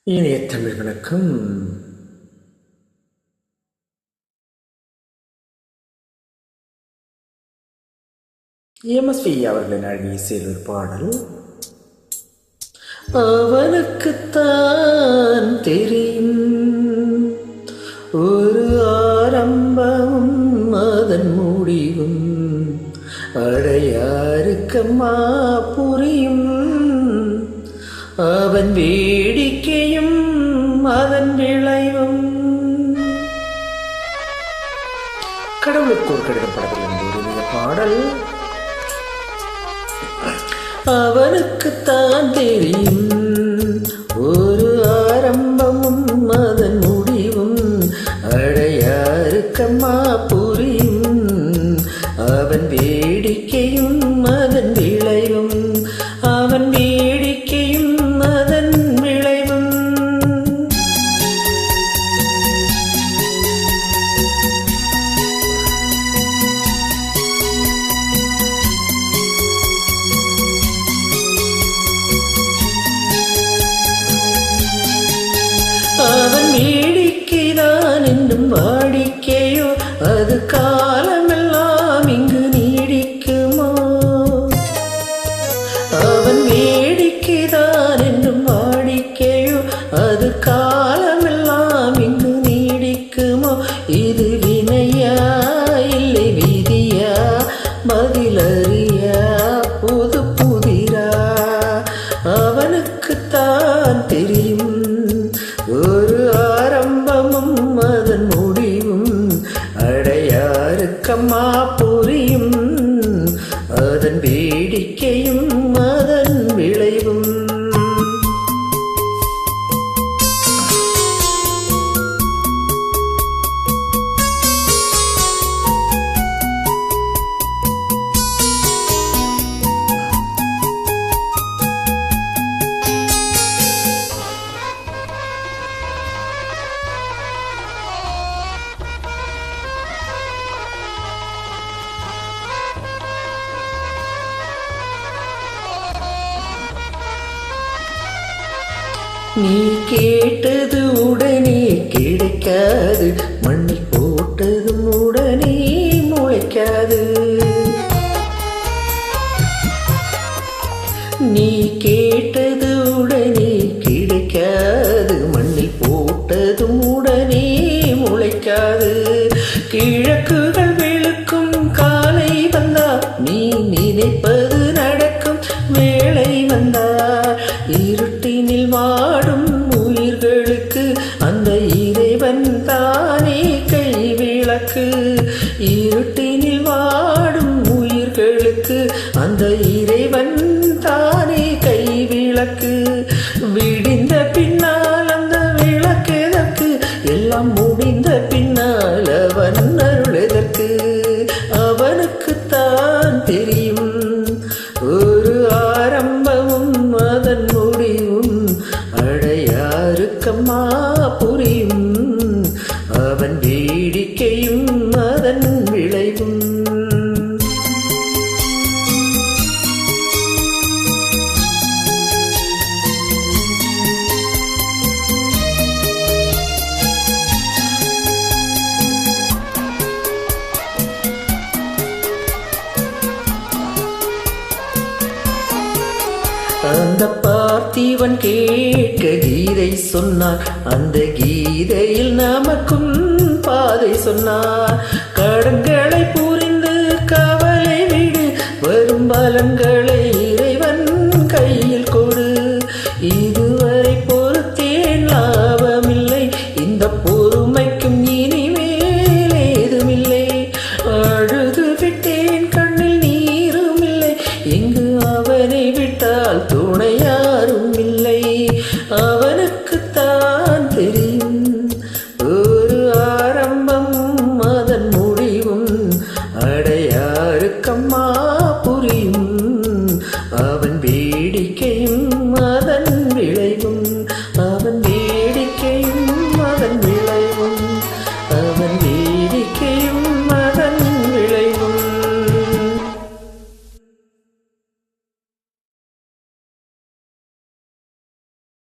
இனிய தமிழ் வணக்கம். எம்எஸ்வி அவர்களின் அழகிய இசையில் ஒரு பாடல். அவனுக்குத்தான் தெரியும் ஒரு ஆரம்பமும் அதன் முடிவும், அடையாருக்கம்மா புரியும் அவன் வேடிக்கையும் அதன் விளைவும். கடவுளுக்கு ஒரு கடிதம் படத்தில் இருந்து இந்த பாடல். அவனுக்குத்தான் தெரியும் ஒரு ஆரம்பமும் அதன் முடிவும், அடையாருக்கம்மா புரியும் அவன் வேடிக்கையும் அதன் விளைவும், அவன் வேடிக்கையும் அதன் விளைவும். அவன் வேடிக்கைதான் என்னும் வாடிக்கையோ அது காலமெல்லாம் இங்கு நீடிக்குமோ. அவன் வேடிக்கைதான் என்னும் வாடிக்கையோ அது காலமெல்லாம் இங்கு நீடிக்குமோ. இது வினையா இல்லை விதியா, பதிலறியா புது புதிரா. அவனுக்குத்தான் தெரியும் ஒரு ஆரம்பமும் அதன் முடிவும், அடையாருக்கம்மா புரியும் அதன் வேடிக்கையும் அதன் விளைவும். நீ கேட்டது உடனே கிடைக்காது, மண்ணில் போட்டதும் உடனே முளைக்காது. நீ கேட்டது உடனே கிடைக்காது, மண்ணில் போட்டதும் உடனே முளைக்காது. கிழக்குகள் வெளுக்கும் காலை வந்தார், நீ நினைப்பது நடக்கும் வேளை வந்தார். இருட்டினில் வாடும் உயிர்களுக்கு அந்த இறைவன் தானே கைவிளக்கு. இருட்டினில் வாடும் உயிர்களுக்கு அந்த இறைவன் தானே கைவிளக்கு. விடிந்த பின்னால் அந்த விளக்கு எதற்கு, எல்லாம் முடிந்த பின்னால் அவன் அருள் எதற்கு. அவனுக்குத்தான் தெரியும் ஒரு ஆரம்பமும் அதன் முடிவும், அடையாருக்கம்மா புரியும் அவன் வேடிக்கையும் அதன் விளைவும். அந்த பார்த்திவன் கேட்க கீதை சொன்னார், அந்த கீதையில் நமக்கும் பாதை சொன்னார். கடன்களை புரிந்து கவலை விடு, வரும் பலன்களை இறைவன் கையில் கொடு. இதுவரை பொறுத்தேன் லாபமில்லை, இந்த பொறுமைக்கும் இனிமேல் ஏதுமில்லை. அழுது விட்டேன் கண்ணில் நீரும் இல்லை, இங்கு அவனை விட்டால் துணை யாரும் இல்லை. அவனுக்குத்தான் தெரியும்